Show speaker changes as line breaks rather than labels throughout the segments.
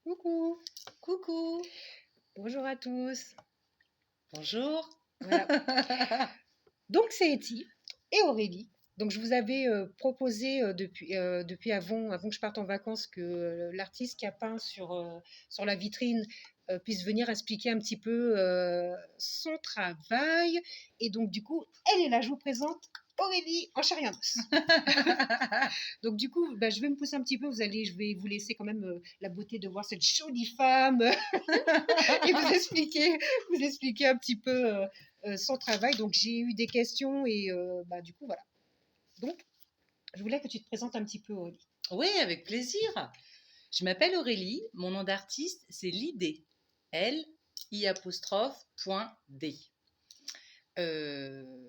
Coucou,
Coucou,
bonjour à tous.
bonjour.
Voilà, donc c'est Etty et Aurélie. Donc je vous avais proposé depuis avant que je parte en vacances que l'artiste qui a peint sur la vitrine puisse venir expliquer un petit peu son travail. Et donc du coup, elle est là, je vous présente Aurélie en chair et en os. Donc du coup, bah, je vais me pousser un petit peu, je vais vous laisser quand même la beauté de voir cette jolie femme et vous expliquer un petit peu son travail. Donc j'ai eu des questions et bah, du coup voilà. Donc je voulais que tu te présentes un petit peu Aurélie.
Oui, avec plaisir. Je m'appelle Aurélie, mon nom d'artiste c'est Lidé. L-I-D. Euh,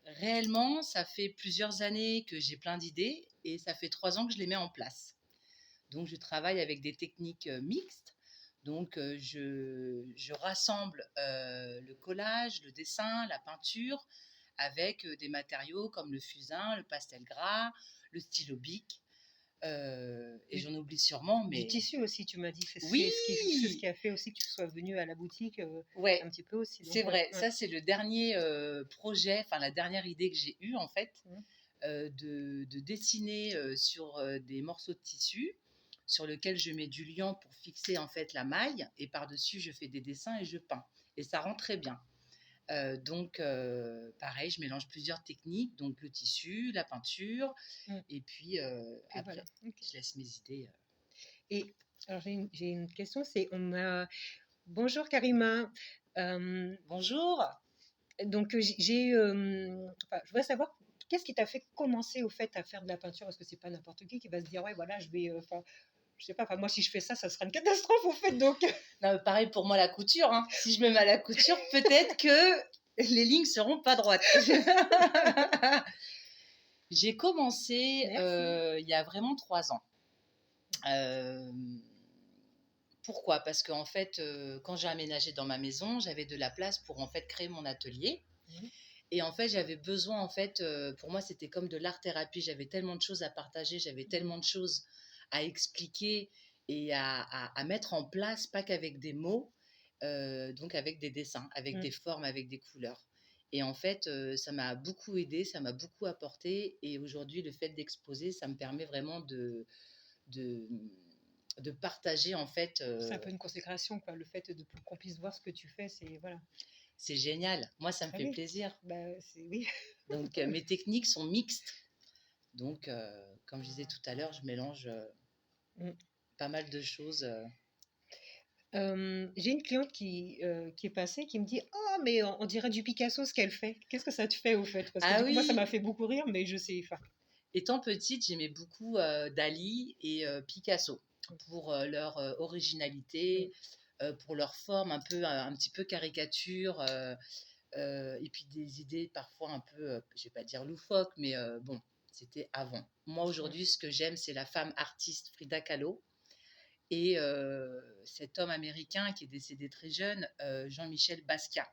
Réellement, ça fait plusieurs années que j'ai plein d'idées et ça fait 3 ans que je les mets en place. Donc je travaille avec des techniques mixtes. Donc je rassemble le collage, le dessin, la peinture avec des matériaux comme le fusain, le pastel gras, le stylo bic. Et
Du,
j'en oublie sûrement,
du
mais
tissu aussi, tu m'as dit.
oui,
C'est ce qui a fait aussi que tu sois venue à la boutique
ouais,
un petit peu aussi. Donc
c'est
ouais,
vrai.
ouais.
Ça, c'est le dernier projet, enfin la dernière idée que j'ai eue en fait,
Mhm.
de dessiner sur des morceaux de tissu sur lequel je mets du liant pour fixer en fait la maille et par-dessus je fais des dessins et je peins. Et ça rend très bien. Donc, pareil, je mélange plusieurs techniques, donc le tissu, la peinture,
Mhm.
et puis
Et
après,
voilà. Ok.
je laisse mes idées.
Et alors j'ai une question, c'est on m'a bonjour Karima.
Bonjour.
Donc, enfin, je voudrais savoir qu'est-ce qui t'a fait commencer au fait à faire de la peinture parce que c'est pas n'importe qui va se dire ouais voilà je vais enfin je sais pas enfin moi si je fais ça ça sera une catastrophe au fait donc
Non, pareil pour moi la couture, hein. Si je me mets à la couture, peut-être que les lignes seront pas droites. J'ai commencé
merci.
il y a vraiment 3 ans. Euh, Pourquoi? Parce qu'en fait, quand j'ai aménagé dans ma maison, j'avais de la place pour en fait créer mon atelier.
Mhm.
Et en fait, j'avais besoin, en fait, pour moi, c'était comme de l'art-thérapie. J'avais tellement de choses à partager, j'avais tellement de choses à expliquer et à mettre en place, pas qu'avec des mots, donc avec des dessins, avec des
Mhm.
formes, avec des couleurs. Et en fait, ça m'a beaucoup aidé, ça m'a beaucoup apporté. Et aujourd'hui, le fait d'exposer, ça me permet vraiment de, de partager, en fait.
C'est un peu une consécration quoi le fait de qu'on puisse voir ce que tu fais c'est voilà.
C'est génial. Moi, ça me
Ah
fait
oui
plaisir.
bah c'est oui.
Donc, mes techniques sont mixtes. Donc, comme je disais tout à l'heure, je mélange
Mhm.
pas mal de choses.
J'ai une cliente qui est passée qui me dit ah mais on dirait du Picasso ce qu'elle fait qu'est-ce que ça te fait au fait parce que
Ah
du coup moi ça m'a
oui,
fait beaucoup rire mais je sais enfin
étant petite, j'aimais beaucoup Dali et Picasso pour leur originalité, pour leur forme un peu, un petit peu caricature, et puis des idées parfois un peu, je vais pas dire loufoques, mais bon, c'était avant. Moi aujourd'hui, ce que j'aime, c'est la femme artiste Frida Kahlo et cet homme américain qui est décédé très jeune, Jean-Michel Basquiat.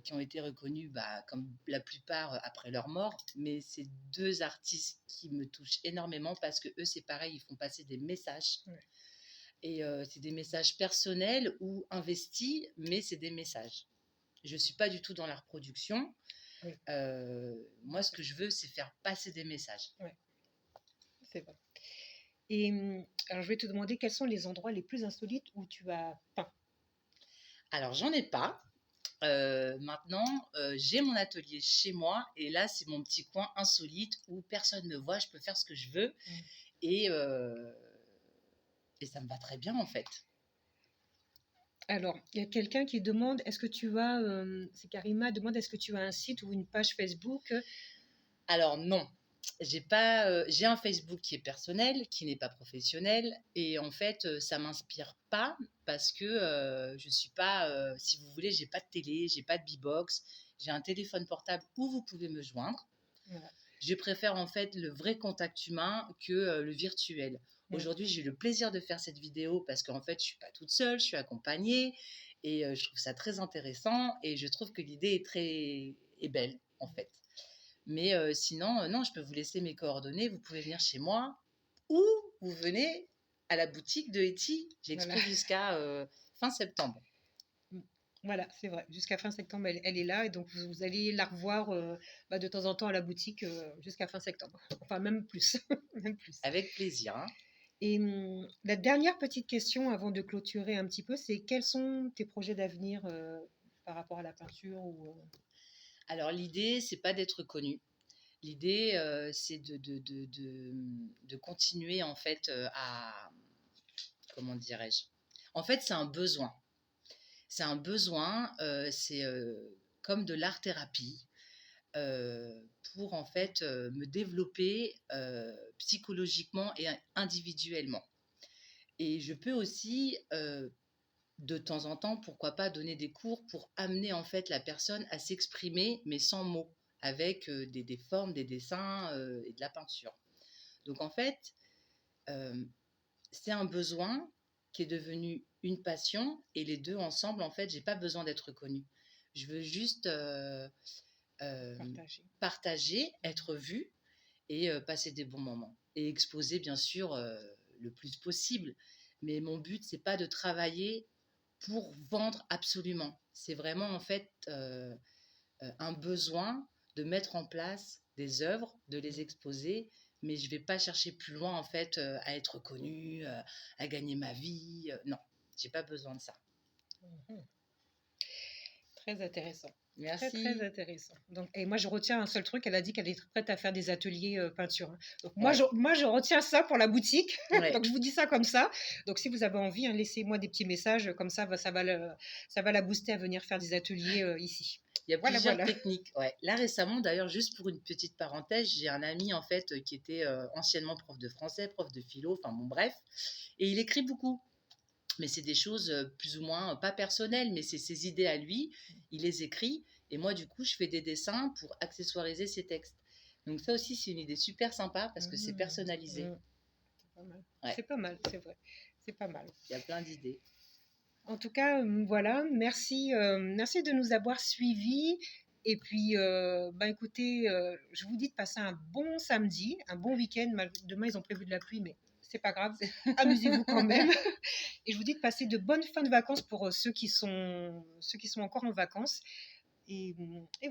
Qui ont été reconnus comme la plupart après leur mort. Mais c'est deux artistes qui me touchent énormément parce que eux, c'est pareil, ils font passer des messages.
ouais.
Et c'est des messages personnels ou investis, mais c'est des messages. Je ne suis pas du tout dans la reproduction.
Oui,
Moi, ce que je veux, c'est faire passer des messages.
ouais, c'est vrai. Et alors, je vais te demander quels sont les endroits les plus insolites où tu as peint.
Alors, j'en ai pas. Maintenant, j'ai mon atelier chez moi et là, c'est mon petit coin insolite où personne ne me voit, je peux faire ce que je veux
Mm.
et, euh, et ça me va très bien en fait.
Alors, il y a quelqu'un qui demande, est-ce que tu as, c'est Karima, demande, est-ce que tu as un site ou une page Facebook?
Alors non, j'ai pas, j'ai un Facebook qui est personnel, qui n'est pas professionnel et en fait, ça m'inspire pas parce que je suis pas, si vous voulez, j'ai pas de télé, j'ai pas de B-box, j'ai un téléphone portable où vous pouvez me joindre.
Voilà.
Je préfère en fait le vrai contact humain que le virtuel.
Mm.
Aujourd'hui, j'ai eu le plaisir de faire cette vidéo parce qu'en fait, je suis pas toute seule, je suis accompagnée et je trouve ça très intéressant et je trouve que l'idée est belle en fait. Mais sinon, non, je peux vous laisser mes coordonnées, vous pouvez venir chez moi ou vous venez à la boutique de Eti.
Voilà.
J'expose jusqu'à fin septembre.
Voilà, c'est vrai. Jusqu'à fin septembre, elle est là. Et donc, vous allez la revoir de temps en temps à la boutique jusqu'à fin septembre. Enfin, même plus. Même plus.
Avec plaisir. Hein.
Et la dernière petite question avant de clôturer un petit peu, c'est quels sont tes projets d'avenir par rapport à la peinture
Alors, l'idée, c'est pas d'être connu. L'idée, c'est de continuer, en fait, à... Comment dirais-je? En fait, c'est un besoin. C'est un besoin, c'est comme de l'art-thérapie pour, en fait, me développer psychologiquement et individuellement. Et je peux aussi, de temps en temps, pourquoi pas donner des cours pour amener, en fait, la personne à s'exprimer, mais sans mots, avec des formes, des dessins et de la peinture. Donc, en fait, c'est un besoin qui est devenu une passion, et les deux ensemble, en fait, j'ai pas besoin d'être connue. Je veux juste partager, être vue et passer des bons moments. Et exposer, bien sûr, le plus possible. Mais mon but, c'est pas de travailler pour vendre absolument. C'est vraiment, en fait, un besoin de mettre en place des œuvres, de les exposer, mais je ne vais pas chercher plus loin, en fait, à être connue, à gagner ma vie. Non, j'ai pas besoin de ça.
Très intéressant.
Merci.
Très, très intéressant. Donc, et moi, je retiens un seul truc. Elle a dit qu'elle est prête à faire des ateliers peinture. Hein. Donc, moi, je retiens ça pour la boutique. Ouais. Donc, je vous dis ça comme ça. Donc, si vous avez envie, hein, laissez-moi des petits messages. Comme ça va la booster à venir faire des ateliers ici.
Il y a plusieurs techniques. Ouais. Là, récemment, d'ailleurs, juste pour une petite parenthèse, j'ai un ami, en fait, qui était anciennement prof de français, prof de philo, enfin bon, bref. Et il écrit beaucoup. Mais c'est des choses plus ou moins, pas personnelles, mais c'est ses idées à lui. Il les écrit. Et moi, du coup, je fais des dessins pour accessoiriser ses textes. Donc ça aussi, c'est une idée super sympa parce que c'est personnalisé.
C'est pas mal. Ouais. C'est pas mal, c'est vrai. C'est pas mal.
Il y a plein d'idées.
En tout cas, voilà, merci de nous avoir suivis. Et puis, écoutez, je vous dis de passer un bon samedi, un bon week-end. Demain, ils ont prévu de la pluie, mais c'est pas grave. Amusez-vous quand même. Et je vous dis de passer de bonnes fins de vacances pour ceux qui sont encore en vacances. Et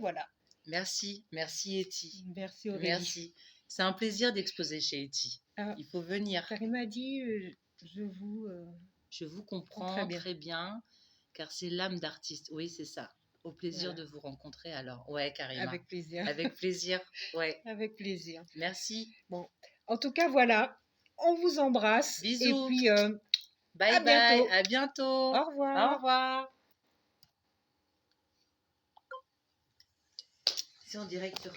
voilà.
Merci Eti.
Merci Aurélie.
Merci. C'est un plaisir d'exposer chez Eti. Il faut venir.
Karima a dit, je
vous comprends très bien, car c'est l'âme d'artiste. Oui, c'est ça. Au plaisir de vous rencontrer alors. Ouais, Karima.
Avec plaisir.
Avec plaisir, ouais.
Avec plaisir.
Merci.
Bon, en tout cas, voilà. On vous embrasse.
Bisous.
Et puis,
bye bye. À bientôt.
Au revoir.
Au revoir. C'est en direct sur